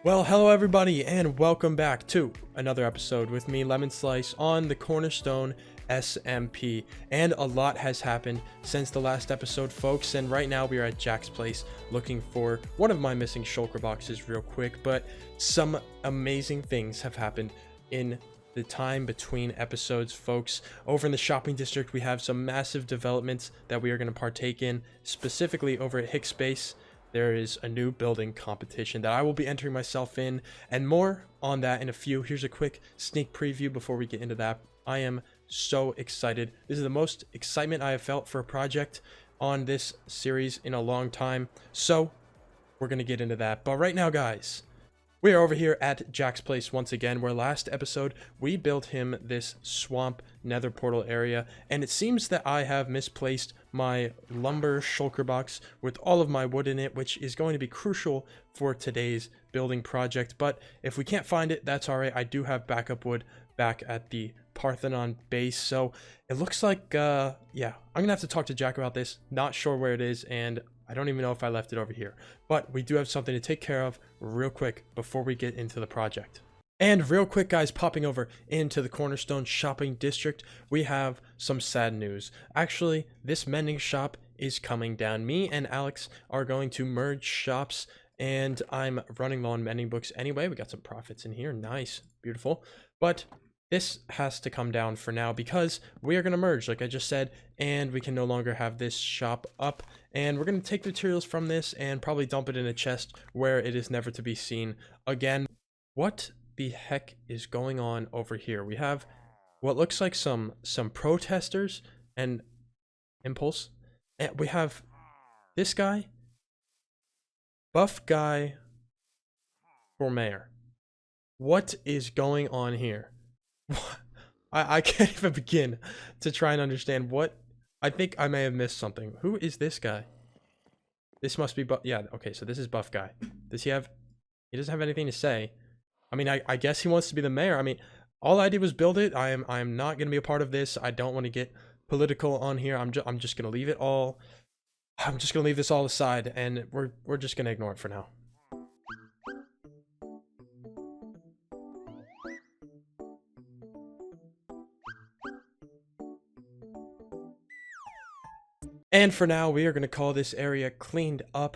Well, hello everybody, and welcome back to another episode with me, Lemon Slice, on the Cornerstone SMP. And a lot has happened since the last episode, folks, and right now we are at Jack's place looking for one of my missing shulker boxes real quick, but some amazing things have happened in the time between episodes, folks. Over in the shopping district, we have some massive developments that we are going to partake in, specifically over at Hicks Base. There is a new building competition that I will be entering myself in, and more on that in a few. Here's a quick sneak preview before we get into that. I am so excited. This is the most excitement I have felt for a project on this series in a long time. So we're going to get into that. But right now, guys, we are over here at Jack's place once again, where last episode we built him this swamp nether portal area, and it seems that I have misplaced my lumber shulker box with all of my wood in it, which is going to be crucial for today's building project. But if we can't find it, that's alright. I do have backup wood back at the Parthenon base, so it looks like yeah, I'm gonna have to talk to Jack about this. Not sure where it is, and I don't even know if I left it over here, but we do have something to take care of real quick before we get into the project. And real quick, guys, popping over into the Cornerstone shopping district, we have some sad news. Actually, this mending shop is coming down. Me and Alex are going to merge shops, and I'm running low on mending books anyway. We got some profits in here. Nice, beautiful. But this has to come down for now because we are going to merge, like I just said, and we can no longer have this shop up. And we're going to take materials from this and probably dump it in a chest where it is never to be seen again. What the heck is going on over here? We have what looks like some protesters and impulse. And we have this guy, buff guy for mayor. What is going on here? I can't even begin to try and understand what. I think I may have missed something. Who is this guy? This must be yeah, okay, so this is buff guy. Does he have, he doesn't have anything to say. I mean, I guess he wants to be the mayor. I mean, all I did was build it. I am not going to be a part of this. I don't want to get political on here. I'm just going to leave it all. I'm just going to leave this all aside, and we're just going to ignore it for now. And for now, we are going to call this area cleaned up.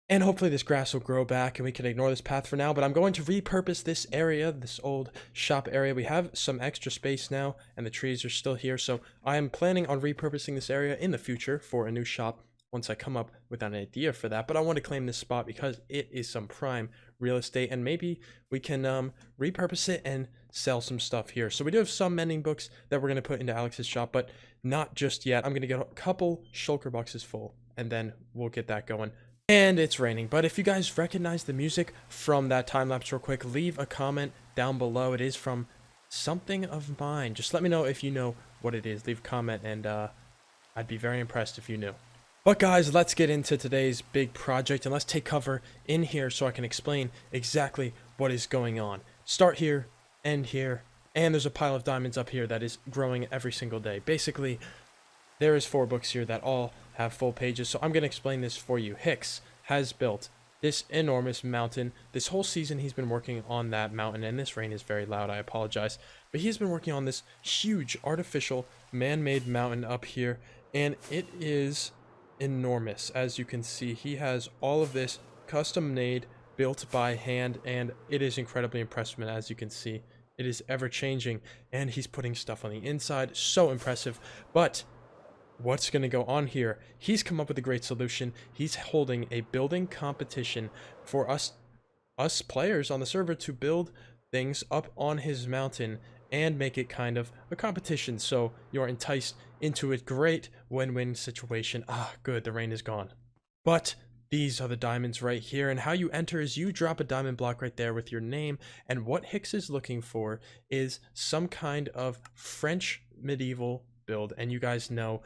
And hopefully this grass will grow back and we can ignore this path for now. But I'm going to repurpose this area, this old shop area. We have some extra space now and the trees are still here. So I am planning on repurposing this area in the future for a new shop once I come up with an idea for that. But I want to claim this spot because it is some prime real estate. And maybe we can repurpose it and sell some stuff here. So we do have some mending books that we're going to put into Alex's shop, but not just yet. I'm going to get a couple shulker boxes full and then we'll get that going. And it's raining, but if you guys recognize the music from that time lapse real quick, leave a comment down below. It is from something of mine. Just let me know if you know what it is. Leave a comment and I'd be very impressed if you knew. But guys, let's get into today's big project and let's take cover in here so I can explain exactly what is going on. Start here, end here, and there's a pile of diamonds up here that is growing every single day. Basically, there is 4 books here that all have full pages, so I'm going to explain this for you. Hicks has built this enormous mountain. This whole season he's been working on that mountain, and this rain is very loud, I apologize. But he's been working on this huge artificial man-made mountain up here, and it is enormous. As you can see, he has all of this custom-made, built by hand, and it is incredibly impressive. As you can see, it is ever-changing, and he's putting stuff on the inside. So impressive. But what's going to go on here? He's come up with a great solution. He's holding a building competition for us players on the server to build things up on his mountain and make it kind of a competition, so you're enticed into it. Great win-win situation. Ah, good, the rain is gone. But these are the diamonds right here, and how you enter is you drop a diamond block right there with your name, and what Hicks is looking for is some kind of French medieval build, and you guys know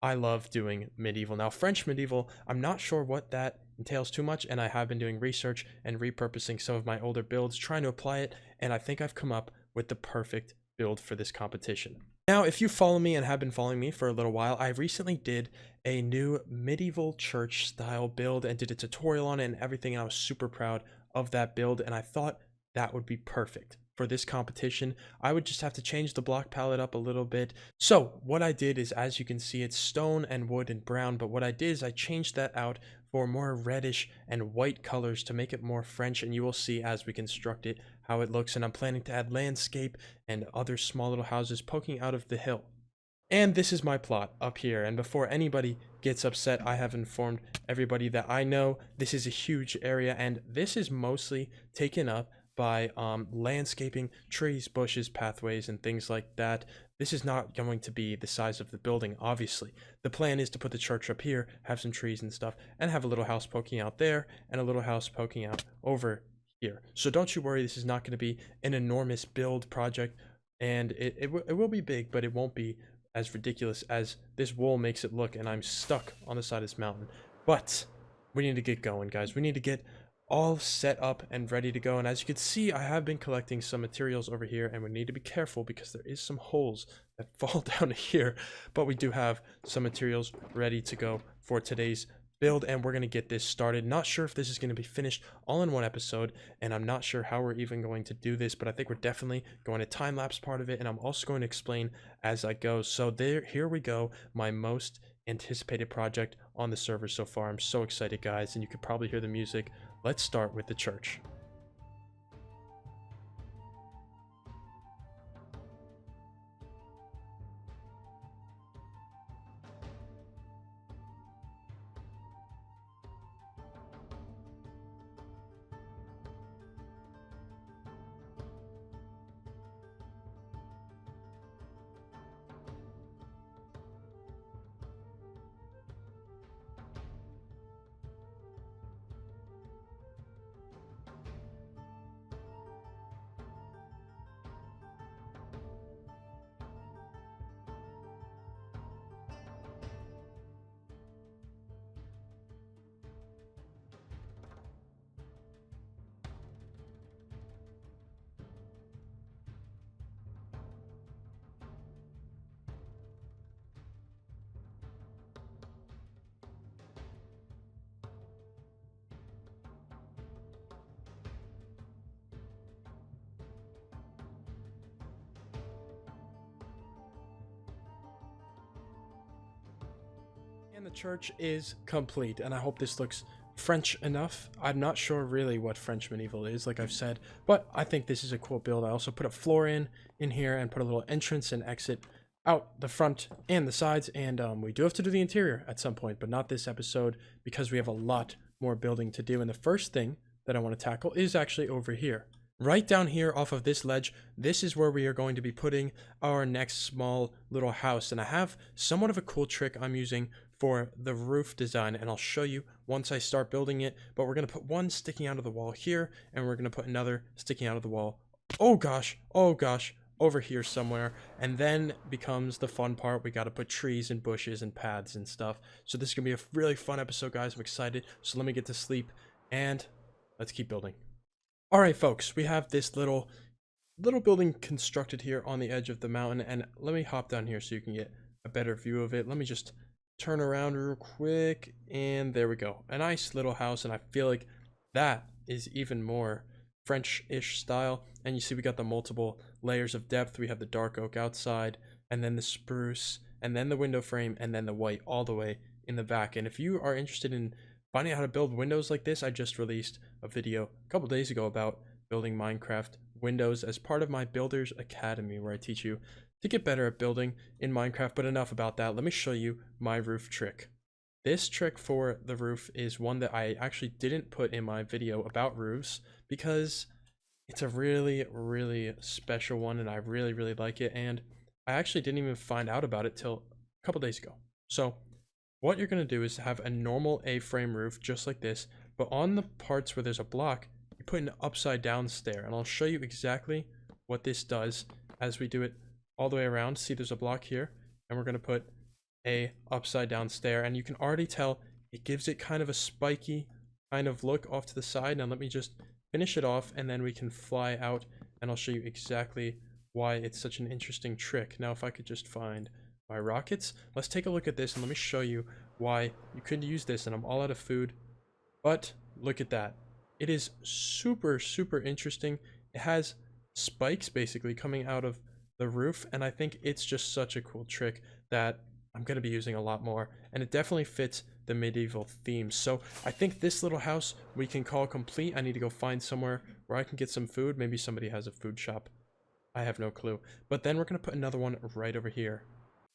I love doing medieval. Now, French medieval, I'm not sure what that entails too much, and I have been doing research and repurposing some of my older builds, trying to apply it, and I think I've come up with the perfect build for this competition. Now, if you follow me and have been following me for a little while, I recently did a new medieval church style build and did a tutorial on it and everything, and I was super proud of that build, and I thought that would be perfect for this competition. I would just have to change the block palette up a little bit. So what I did is, as you can see, it's stone and wood and brown, but what I did is I changed that out for more reddish and white colors to make it more French, and you will see as we construct it how it looks. And I'm planning to add landscape and other small little houses poking out of the hill. And this is my plot up here, and before anybody gets upset, I have informed everybody that I know this is a huge area, and this is mostly taken up by landscaping, trees, bushes, pathways, and things like that. This is not going to be the size of the building, obviously. The plan is to put the church up here, have some trees and stuff, and have a little house poking out there, and a little house poking out over here. So don't you worry, this is not going to be an enormous build project, and it will be big, but it won't be as ridiculous as this wall makes it look, and I'm stuck on the side of this mountain. But we need to get going, guys. We need to get all set up and ready to go. And as you can see, I have been collecting some materials over here, and we need to be careful because there is some holes that fall down here, but we do have some materials ready to go for today's build, and we're going to get this started. Not sure if this is going to be finished all in one episode, and I'm not sure how we're even going to do this, but I think we're definitely going to time-lapse part of it, and I'm also going to explain as I go. So here we go, my most anticipated project on the server so far. I'm so excited, guys, and you could probably hear the music. Let's start with the church. And the church is complete, and I hope this looks French enough. I'm not sure really what French medieval is, like I've said, but I think this is a cool build. I also put a floor in here and put a little entrance and exit out the front and the sides, and we do have to do the interior at some point, but not this episode because we have a lot more building to do. And the first thing that I want to tackle is actually over here. Right down here off of this ledge, this is where we are going to be putting our next small little house. And I have somewhat of a cool trick I'm using for the roof design, and I'll show you once I start building it. But we're going to put one sticking out of the wall here, and we're going to put another sticking out of the wall, oh gosh, over here somewhere. And then becomes the fun part. We got to put trees and bushes and paths and stuff. So this is going to be a really fun episode, guys. I'm excited. So let me get to sleep, and let's keep building. All right, folks, we have this little building constructed here on the edge of the mountain, and let me hop down here so you can get a better view of it. Let me just turn around real quick, and there we go. A nice little house, and I feel like that is even more French-ish style. And you see we got the multiple layers of depth. We have the dark oak outside, and then the spruce, and then the window frame, and then the white all the way in the back. And if you are interested in finding out how to build windows like this, I just released a video a couple days ago about building Minecraft windows as part of my Builders Academy, where I teach you to get better at building in Minecraft. But enough about that. Let me show you my roof trick. This trick for the roof is one that I actually didn't put in my video about roofs because it's a really, really special one, and I really, really like it. And I actually didn't even find out about it till a couple days ago. So what you're going to do is have a normal A-frame roof just like this, but on the parts where there's a block, you put an upside down stair, and I'll show you exactly what this does as we do it all the way around. See, there's a block here, and we're going to put a upside down stair, and you can already tell it gives it kind of a spiky kind of look off to the side. Now let me just finish it off, and then we can fly out, and I'll show you exactly why it's such an interesting trick. Now if I could just find my rockets, let's take a look at this, and let me show you why you could use this. And I'm all out of food, but look at that. It is super, super interesting. It has spikes basically coming out of the roof, and I think it's just such a cool trick that I'm going to be using a lot more, and it definitely fits the medieval theme. So I think this little house we can call complete. I need to go find somewhere where I can get some food. Maybe somebody has a food shop. I have no clue. But then we're going to put another one right over here.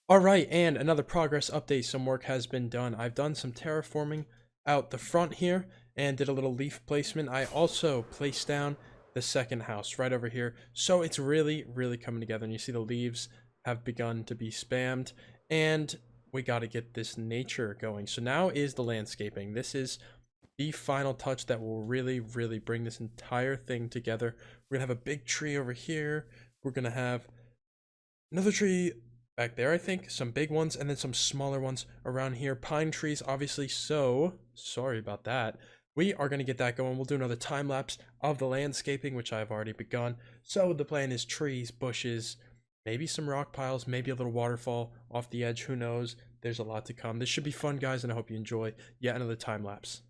All right, and another progress update. Some work has been done. I've done some terraforming out the front here and did a little leaf placement. I also placed down the second house right over here. So it's really, really coming together. And you see the leaves have begun to be spammed. And we got to get this nature going. So now is the landscaping. This is the final touch that will really, really bring this entire thing together. We're going to have a big tree over here. We're going to have another tree back there, I think, some big ones, and then some smaller ones around here. Pine trees, obviously, so sorry about that. We are going to get that going. We'll do another time lapse of the landscaping, which I've already begun. So the plan is trees, bushes, maybe some rock piles, maybe a little waterfall off the edge. Who knows? There's a lot to come. This should be fun, guys, and I hope you enjoy yet another time lapse.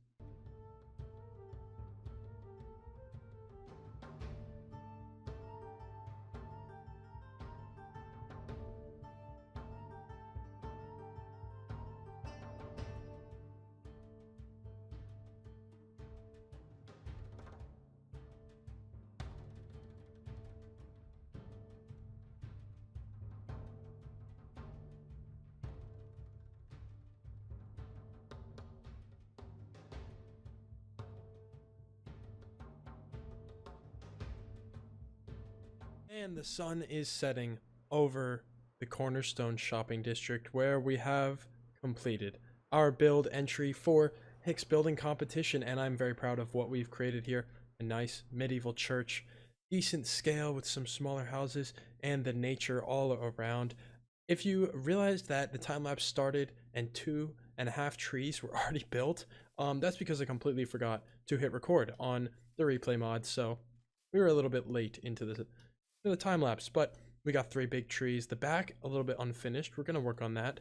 And the sun is setting over the Cornerstone shopping district, where we have completed our build entry for Hicks building competition, and I'm very proud of what we've created here. A nice medieval church, decent scale with some smaller houses, and the nature all around. If you realized that the time lapse started and 2.5 trees were already built, that's because I completely forgot to hit record on the replay mod, so we were a little bit late into the time lapse, but we got 3 big trees. The back a little bit unfinished. We're gonna work on that,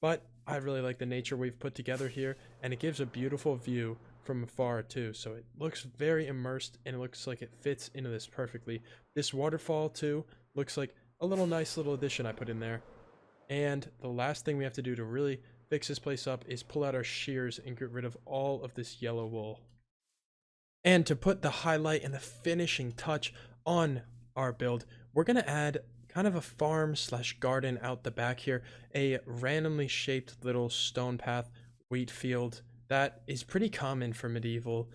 but I really like the nature we've put together here, and it gives a beautiful view from afar too. So it looks very immersed, and it looks like it fits into this perfectly. This waterfall too looks like a little nice little addition I put in there. And the last thing we have to do to really fix this place up is pull out our shears and get rid of all of this yellow wool. And to put the highlight and the finishing touch on our build, we're going to add kind of a farm slash garden out the back here, a randomly shaped little stone path wheat field that is pretty common for medieval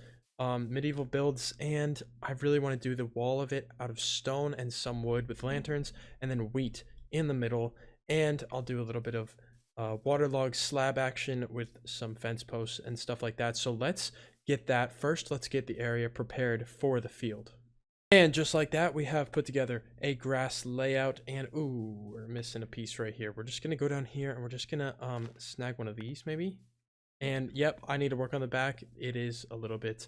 builds, and I really want to do the wall of it out of stone and some wood with lanterns, and then wheat in the middle. And I'll do a little bit of waterlog slab action with some fence posts and stuff like that. So let's get that first. Let's get the area prepared for the field. And just like that, we have put together a grass layout, and ooh, we're missing a piece right here. We're just gonna go down here and we're just gonna snag one of these maybe. And yep, I need to work on the back. It is a little bit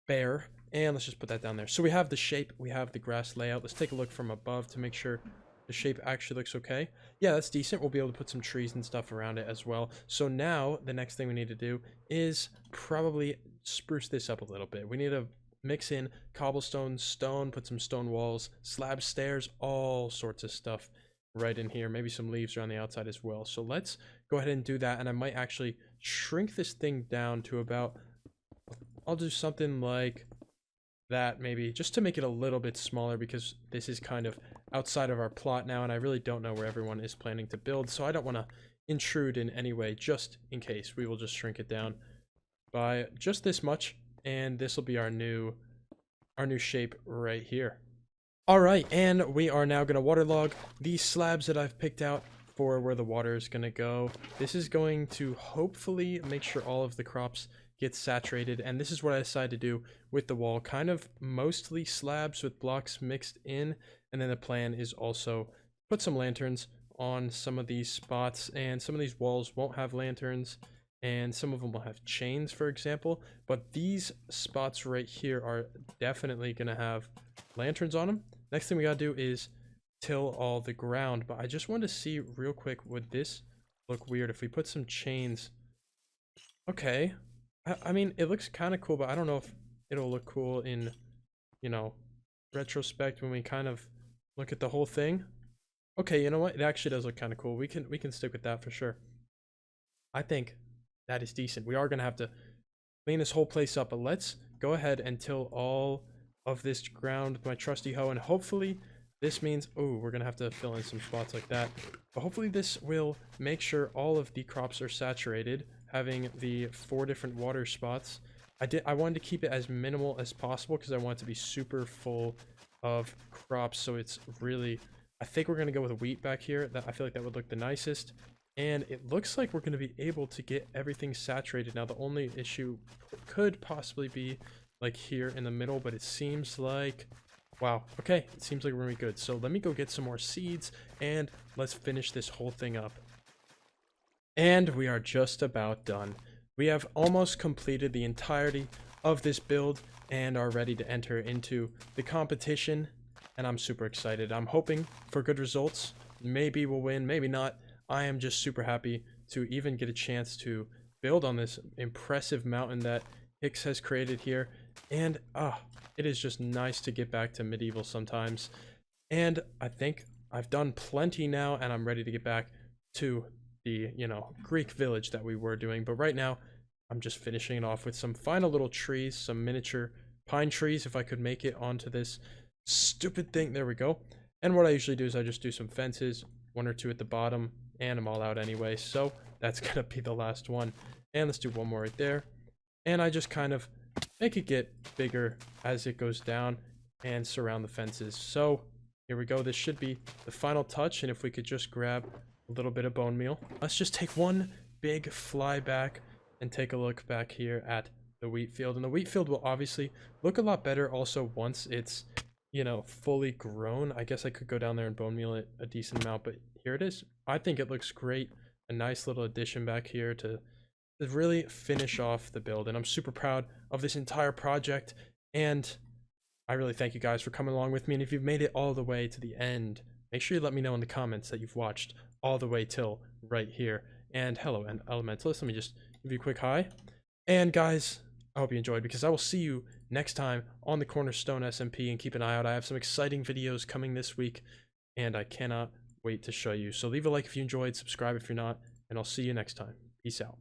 bare, and let's just put that down there. So we have the shape, we have the grass layout. Let's take a look from above to make sure the shape actually looks okay. Yeah, that's decent. We'll be able to put some trees and stuff around it as well. So now the next thing we need to do is probably spruce this up a little bit. We need to mix in cobblestone, stone, put some stone walls, slab stairs, all sorts of stuff right in here. Maybe some leaves around the outside as well. So let's go ahead and do that. And I might actually shrink this thing down to about, I'll do something like that maybe, just to make it a little bit smaller, because this is kind of outside of our plot now, and I really don't know where everyone is planning to build, so I don't want to intrude in any way. Just in case, we will just shrink it down by just this much, and this will be our new shape right here. All right, and we are now going to waterlog these slabs that I've picked out for where the water is going to go. This is going to hopefully make sure all of the crops get saturated, and this is what I decided to do with the wall, kind of mostly slabs with blocks mixed in. And then the plan is also put some lanterns on some of these spots, and some of these walls won't have lanterns, and some of them will have chains, for example, but these spots right here are definitely going to have lanterns on them. Next thing we gotta do is till all the ground, but I just wanted to see real quick, would this look weird if we put some chains? Okay, I mean, it looks kind of cool, but I don't know if it'll look cool in, you know, retrospect when we kind of look at the whole thing. Okay, you know what? It actually does look kind of cool. We can stick with that for sure. I think that is decent. We are gonna have to clean this whole place up, but let's go ahead and till all of this ground with my trusty hoe, and hopefully this means, oh, we're gonna have to fill in some spots like that, but hopefully this will make sure all of the crops are saturated, having the 4 different water spots. I wanted to keep it as minimal as possible because I want it to be super full of crops, so it's really, I think we're gonna go with wheat back here. That, I feel like that would look the nicest. And it looks like we're going to be able to get everything saturated. Now, the only issue could possibly be like here in the middle, but it seems like, wow, okay, it seems like we're going to be good. So let me go get some more seeds and let's finish this whole thing up. And we are just about done. We have almost completed the entirety of this build and are ready to enter into the competition. And I'm super excited. I'm hoping for good results. Maybe we'll win, maybe not. I am just super happy to even get a chance to build on this impressive mountain that Hicks has created here. And it is just nice to get back to medieval sometimes. And I think I've done plenty now, and I'm ready to get back to the, Greek village that we were doing. But right now, I'm just finishing it off with some final little trees, some miniature pine trees, if I could make it onto this stupid thing. There we go. And what I usually do is I just do some fences, 1 or 2 at the bottom, and I'm all out anyway, so that's gonna be the last one. And let's do one more right there, and I just kind of make it get bigger as it goes down and surround the fences. So here we go. This should be the final touch, and if we could just grab a little bit of bone meal, let's just take one big fly back and take a look back here at the wheat field. And the wheat field will obviously look a lot better also once it's, fully grown. I guess I could go down there and bone meal it a decent amount, but here it is. I think it looks great. A nice little addition back here to really finish off the build. And I'm super proud of this entire project. And I really thank you guys for coming along with me. And if you've made it all the way to the end, make sure you let me know in the comments that you've watched all the way till right here. And hello, and Elementalist. Let me just give you a quick hi. And guys, I hope you enjoyed, because I will see you next time on the Cornerstone SMP, and keep an eye out. I have some exciting videos coming this week, and I cannot wait to show you. So leave a like if you enjoyed, subscribe if you're not, and I'll see you next time. Peace out.